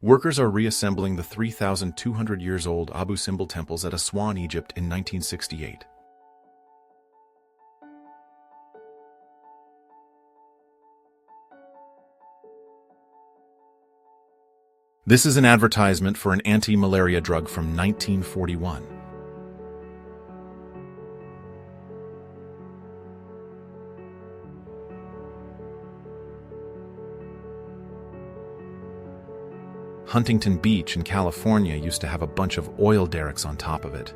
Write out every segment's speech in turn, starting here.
Workers are reassembling the 3,200 years old Abu Simbel temples at Aswan, Egypt in 1968. This is an advertisement for an anti-malaria drug from 1941. Huntington Beach in California used to have a bunch of oil derricks on top of it.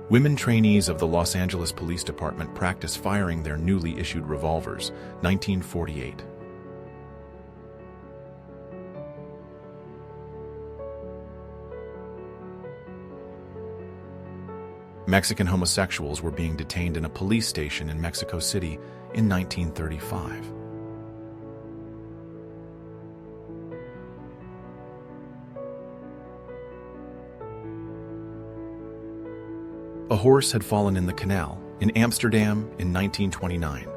Women trainees of the Los Angeles Police Department practice firing their newly issued revolvers, 1948. Mexican homosexuals were being detained in a police station in Mexico City in 1935. A horse had fallen in the canal in Amsterdam in 1929.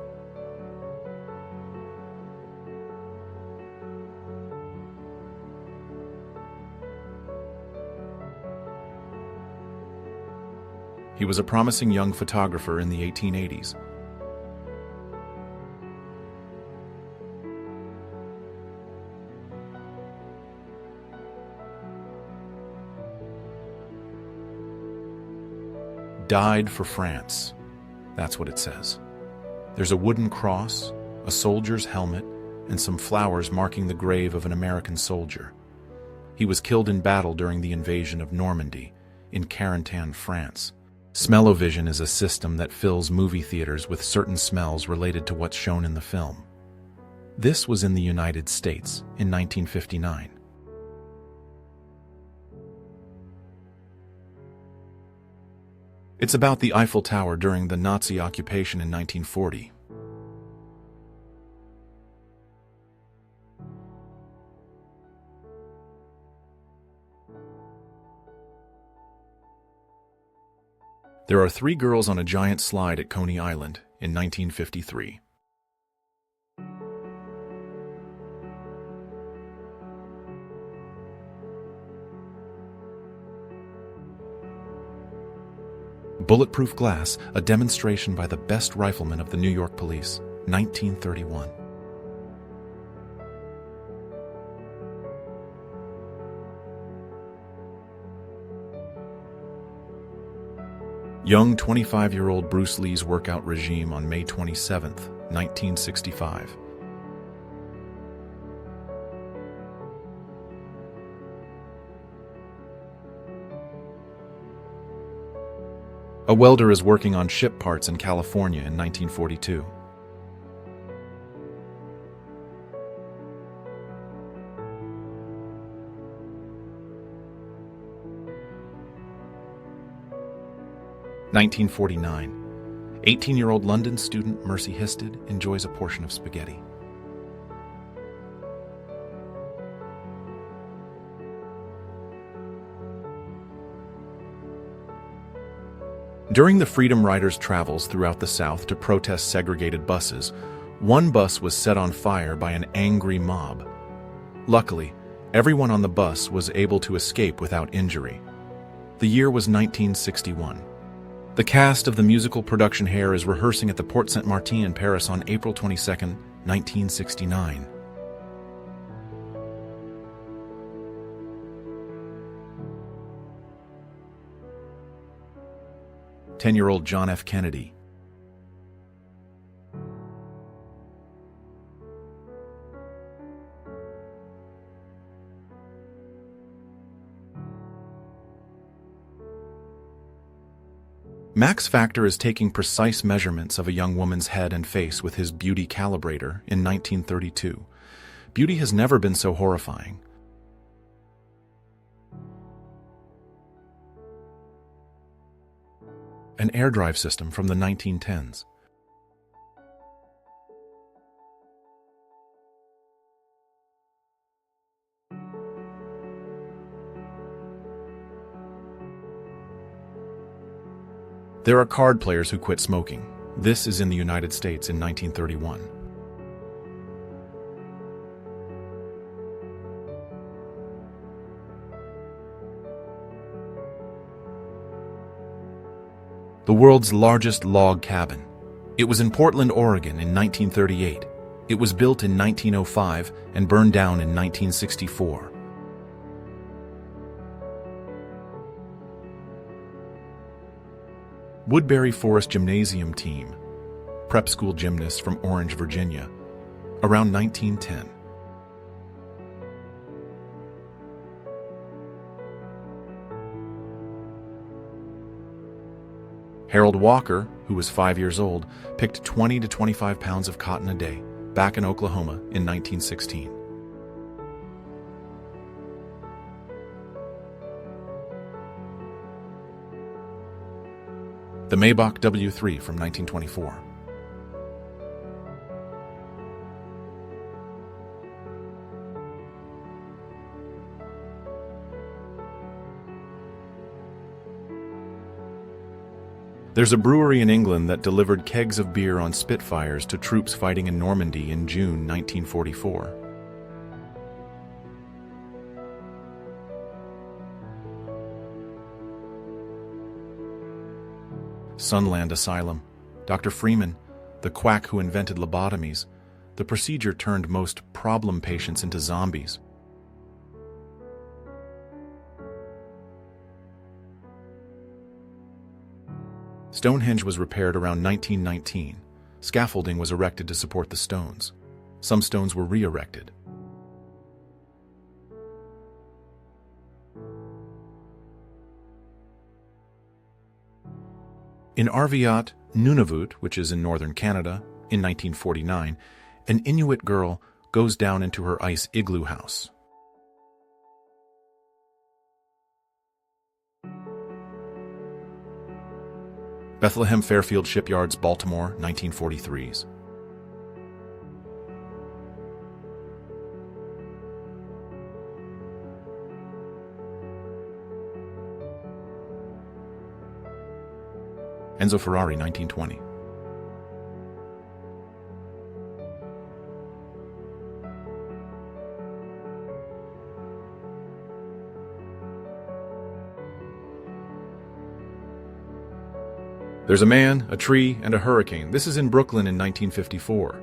He was a promising young photographer in the 1880s. Died for France. That's what it says. There's a wooden cross, a soldier's helmet, and some flowers marking the grave of an American soldier. He was killed in battle during the invasion of Normandy in Carentan, France. Smell-o-vision is a system that fills movie theaters with certain smells related to what's shown in the film. This was in the United States in 1959. It's about the Eiffel Tower during the Nazi occupation in 1940. There are 3 girls on a giant slide at Coney Island in 1953. Bulletproof Glass, a demonstration by the best rifleman of the New York Police, 1931. Young 25-year-old Bruce Lee's workout regime on May 27, 1965. A welder is working on ship parts in California in 1942. (1949). 18-year-old London student Mercy Histed enjoys a portion of spaghetti. During the Freedom Riders' travels throughout the South to protest segregated buses, one bus was set on fire by an angry mob. Luckily, everyone on the bus was able to escape without injury. The year was 1961. The cast of the musical production Hair is rehearsing at the Porte Saint-Martin in Paris on April 22, 1969. Ten-year-old John F. Kennedy. Max Factor is taking precise measurements of a young woman's head and face with his beauty calibrator in 1932. Beauty has never been so horrifying. An air drive system from the 1910s. There are card players who quit smoking. This is in the United States in 1931. The world's largest log cabin. It was in Portland, Oregon in 1938. It was built in 1905 and burned down in 1964. Woodbury Forest Gymnasium team, prep school gymnasts from Orange, Virginia, around 1910. Harold Walker, who was 5 years old, picked 20 to 25 pounds of cotton a day, back in Oklahoma in 1916. The Maybach W3 from 1924. There's a brewery in England that delivered kegs of beer on Spitfires to troops fighting in Normandy in June 1944. Sunland Asylum. Dr. Freeman, the quack who invented lobotomies, the procedure turned most problem patients into zombies. Stonehenge was repaired around 1919. Scaffolding was erected to support the stones. Some stones were re-erected. In Arviat, Nunavut, which is in northern Canada, in 1949, an Inuit girl goes down into her ice igloo house. Bethlehem Fairfield Shipyards, Baltimore, 1943s. Enzo Ferrari, 1920. There's a man, a tree, and a hurricane. This is in Brooklyn in 1954.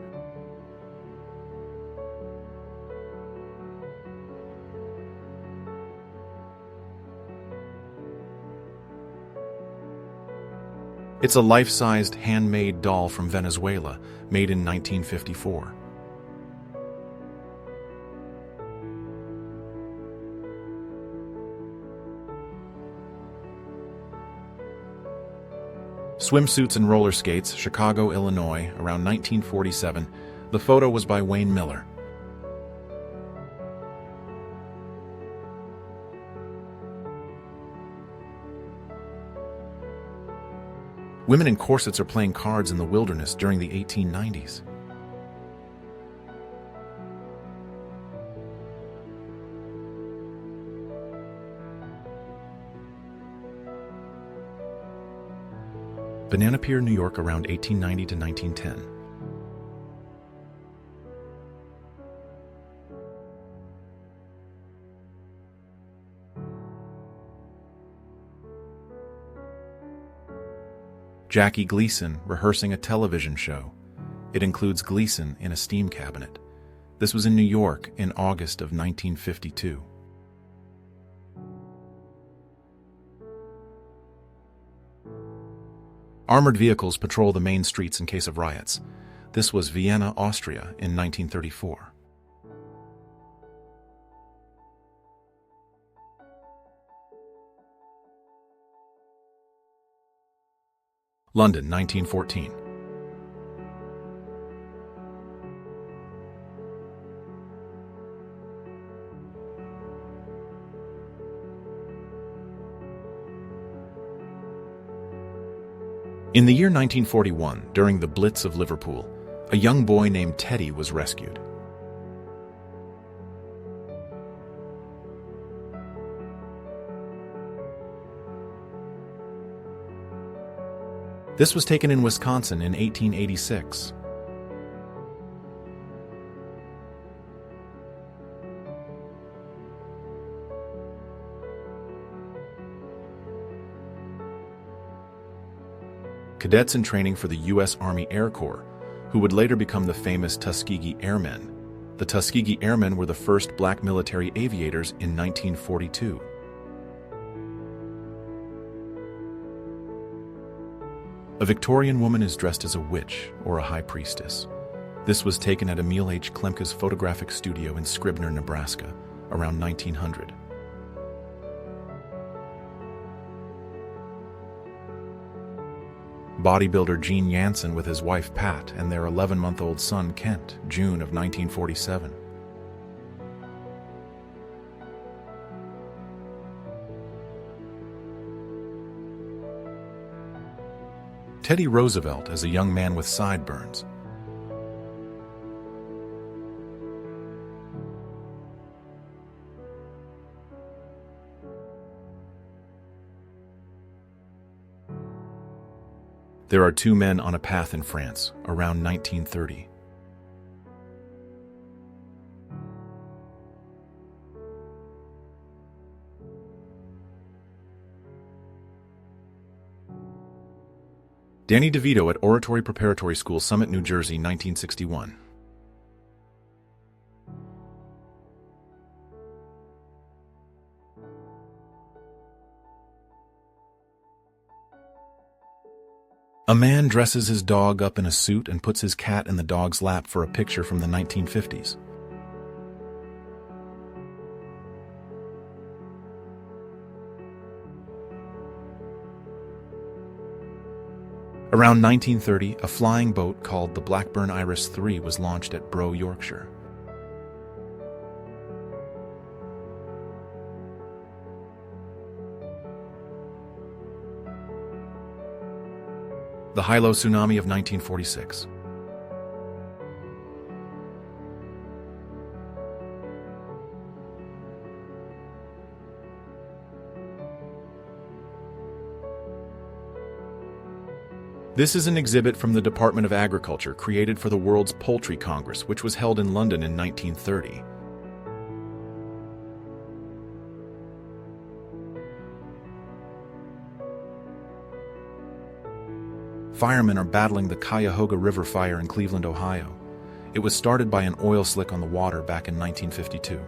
It's a life-sized, handmade doll from Venezuela, made in 1954. Swimsuits and roller skates, Chicago, Illinois, around 1947. The photo was by Wayne Miller. Women in corsets are playing cards in the wilderness during the 1890s. Banana Pier, New York, around 1890 to 1910. Jackie Gleason rehearsing a television show. It includes Gleason in a steam cabinet. This was in New York in August of 1952. Armored vehicles patrol the main streets in case of riots. This was Vienna, Austria in 1934. London, 1914. In the year 1941, during the Blitz of Liverpool, a young boy named Teddy was rescued. This was taken in Wisconsin in 1886. Cadets in training for the U.S. Army Air Corps, who would later become the famous Tuskegee Airmen. The Tuskegee Airmen were the first black military aviators in 1942. A Victorian woman is dressed as a witch or a high priestess. This was taken at Emil H. Klemke's photographic studio in Scribner, Nebraska, around 1900. Bodybuilder Gene Jansen with his wife Pat and their 11-month-old son Kent, June of 1947. Teddy Roosevelt as a young man with sideburns. There are two men on a path in France, around 1930. Danny DeVito at Oratory Preparatory School, Summit, New Jersey, 1961. A man dresses his dog up in a suit and puts his cat in the dog's lap for a picture from the 1950s. Around 1930, a flying boat called the Blackburn Iris III was launched at Brough, Yorkshire. The Hilo tsunami of 1946. This is an exhibit from the Department of Agriculture created for the World's Poultry Congress, which was held in London in 1930. Firemen are battling the Cuyahoga River fire in Cleveland, Ohio. It was started by an oil slick on the water back in 1952.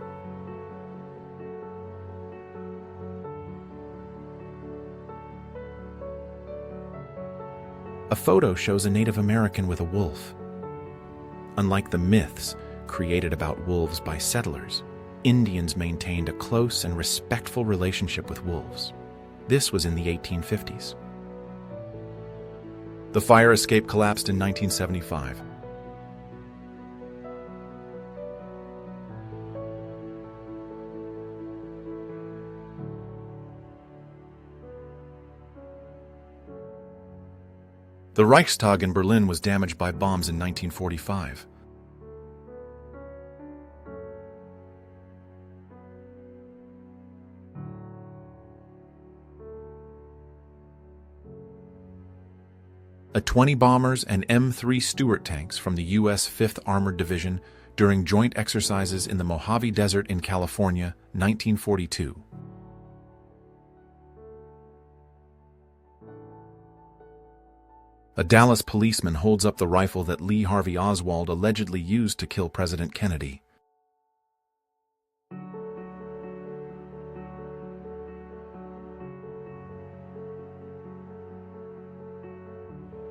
A photo shows a Native American with a wolf. Unlike the myths created about wolves by settlers, Indians maintained a close and respectful relationship with wolves. This was in the 1850s. The fire escape collapsed in 1975. The Reichstag in Berlin was damaged by bombs in 1945. A-20 bombers and M3 Stuart tanks from the U.S. 5th Armored Division during joint exercises in the Mojave Desert in California, 1942. A Dallas policeman holds up the rifle that Lee Harvey Oswald allegedly used to kill President Kennedy.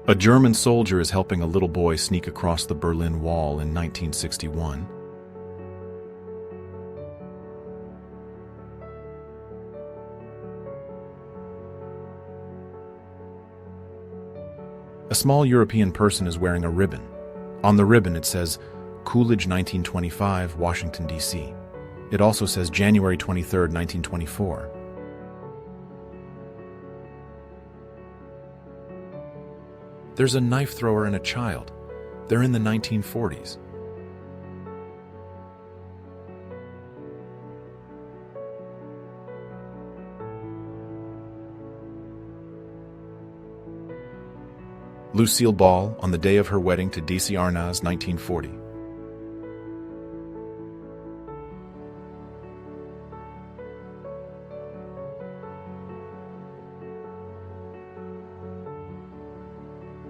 A German soldier is helping a little boy sneak across the Berlin Wall in 1961. A small European person is wearing a ribbon. On the ribbon it says, Coolidge 1925, Washington, D.C. It also says January 23, 1924. There's a knife thrower and a child. They're in the 1940s. Lucille Ball on the day of her wedding to D.C. Arnaz, 1940.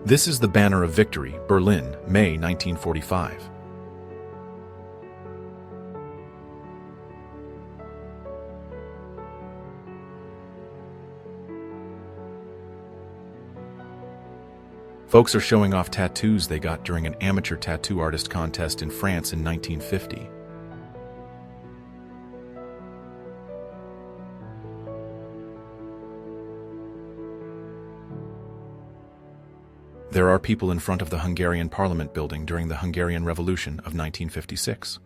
This is the Banner of Victory, Berlin, May 1945. Folks are showing off tattoos they got during an amateur tattoo artist contest in France in 1950. There are people in front of the Hungarian Parliament building during the Hungarian Revolution of 1956.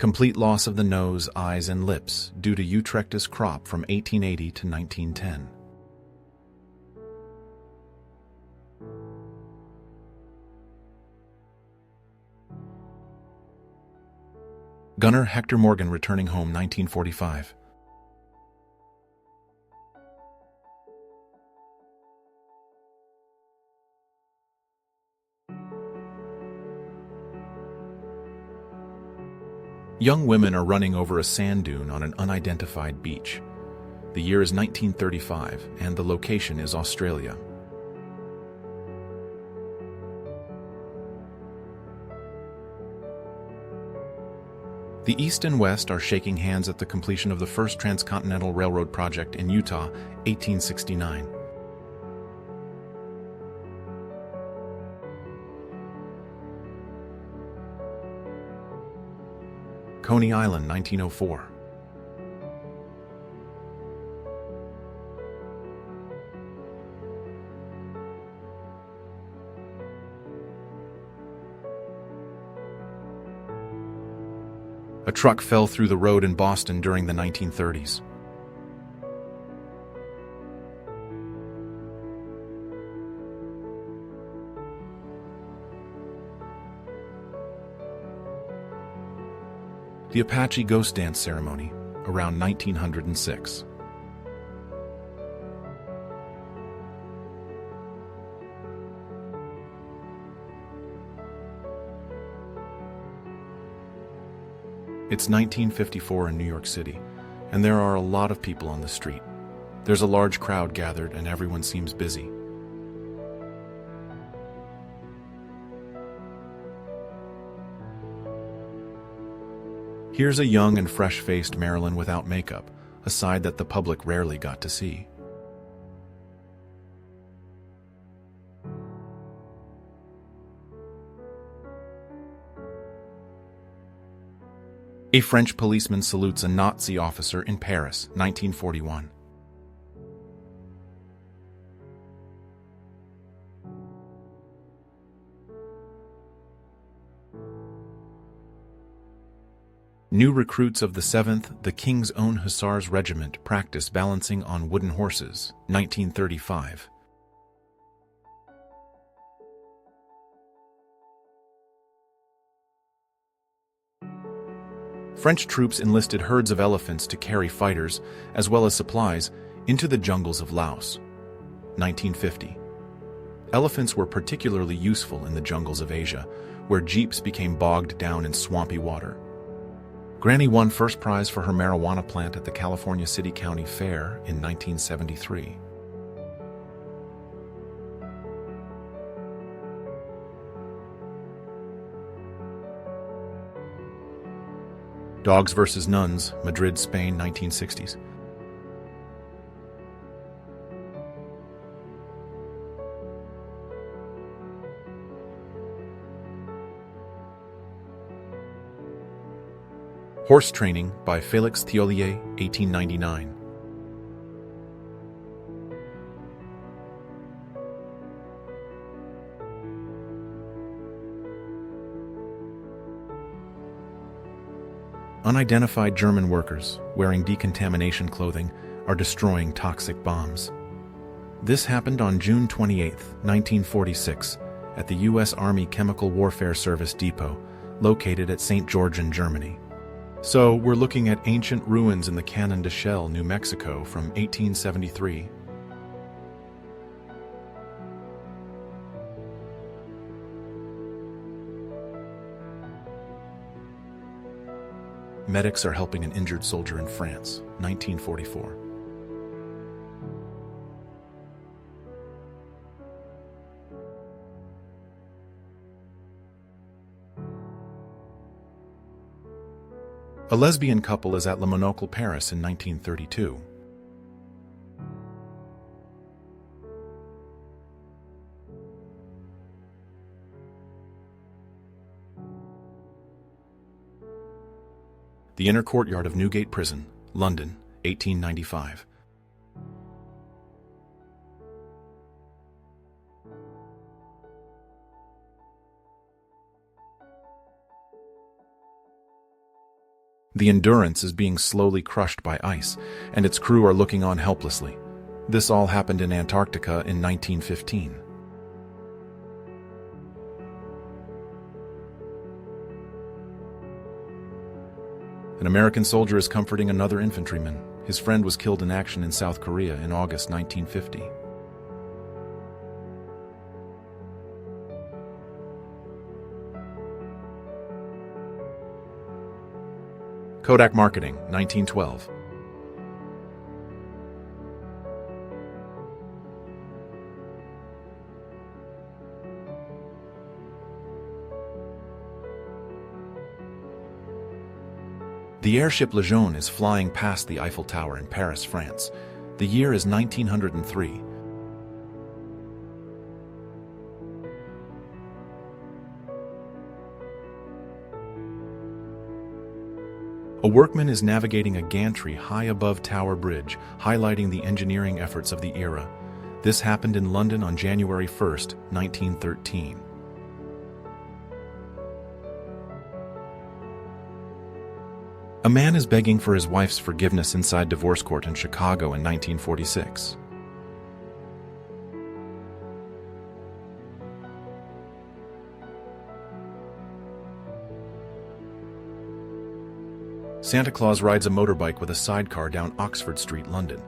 Complete loss of the nose, eyes, and lips due to Utrecht's crop from 1880 to 1910. Gunner Hector Morgan returning home 1945. Young women are running over a sand dune on an unidentified beach. The year is 1935, and the location is Australia. The East and West are shaking hands at the completion of the first transcontinental railroad project in Utah, 1869. Coney Island, 1904. A truck fell through the road in Boston during the 1930s. The Apache Ghost Dance Ceremony, around 1906. It's 1954 in New York City, and there are a lot of people on the street. There's a large crowd gathered, and everyone seems busy. Here's a young and fresh-faced Marilyn without makeup, a side that the public rarely got to see. A French policeman salutes a Nazi officer in Paris, 1941. New recruits of the 7th, the King's Own Hussars Regiment, practice balancing on wooden horses, 1935. French troops enlisted herds of elephants to carry fighters, as well as supplies, into the jungles of Laos, 1950. Elephants were particularly useful in the jungles of Asia, where jeeps became bogged down in swampy water. Granny won first prize for her marijuana plant at the California City County Fair in 1973. Dogs versus Nuns, Madrid, Spain, 1960s. Horse Training by Félix Thiollier, 1899. Unidentified German workers, wearing decontamination clothing, are destroying toxic bombs. This happened on June 28, 1946, at the U.S. Army Chemical Warfare Service Depot, located at St. Georgen, Germany. So we're looking at ancient ruins in the Canon de Shell, New Mexico from 1873. Medics are helping an injured soldier in France, 1944. A lesbian couple is at Le Monocle, Paris in 1932. The inner courtyard of Newgate Prison, London, 1895. The Endurance is being slowly crushed by ice, and its crew are looking on helplessly. This all happened in Antarctica in 1915. An American soldier is comforting another infantryman. His friend was killed in action in South Korea in August 1950. Kodak Marketing, 1912. The airship Le Jaune is flying past the Eiffel Tower in Paris, France. The year is 1903. A workman is navigating a gantry high above Tower Bridge, highlighting the engineering efforts of the era. This happened in London on January 1, 1913. A man is begging for his wife's forgiveness inside divorce court in Chicago in 1946. Santa Claus rides a motorbike with a sidecar down Oxford Street, London.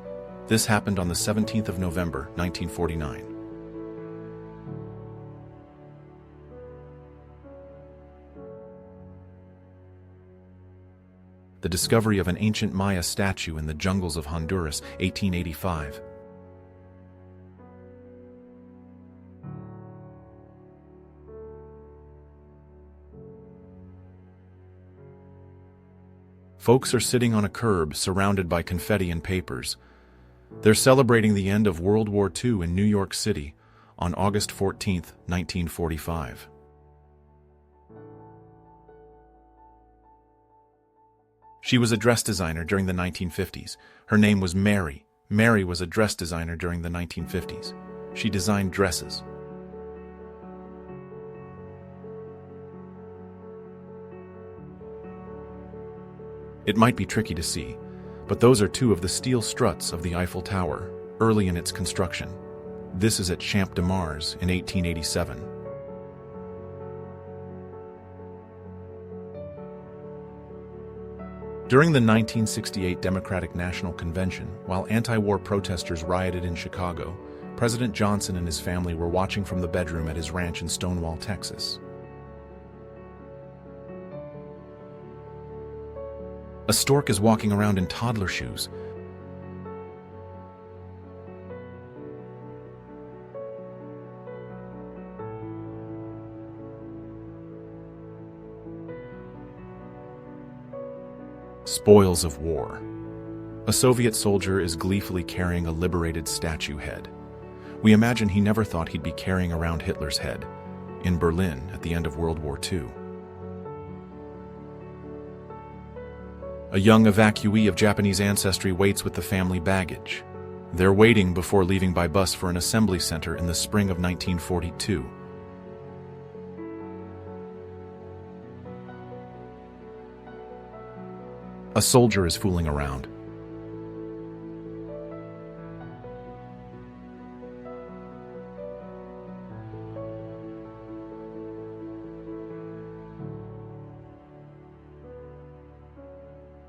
This happened on the 17th of November, 1949. The discovery of an ancient Maya statue in the jungles of Honduras, 1885. Folks are sitting on a curb surrounded by confetti and papers. They're celebrating the end of World War II in New York City on August 14, 1945. She was a dress designer during the 1950s. Her name was Mary. Mary was a dress designer during the 1950s. She designed dresses. It might be tricky to see, but those are two of the steel struts of the Eiffel Tower, early in its construction. This is at Champ de Mars in 1887. During the 1968 Democratic National Convention, while anti-war protesters rioted in Chicago, President Johnson and his family were watching from the bedroom at his ranch in Stonewall, Texas. A stork is walking around in toddler shoes. Spoils of war. A Soviet soldier is gleefully carrying a liberated statue head. We imagine he never thought he'd be carrying around Hitler's head in Berlin at the end of World War II. A young evacuee of Japanese ancestry waits with the family baggage. They're waiting before leaving by bus for an assembly center in the spring of 1942. A soldier is fooling around.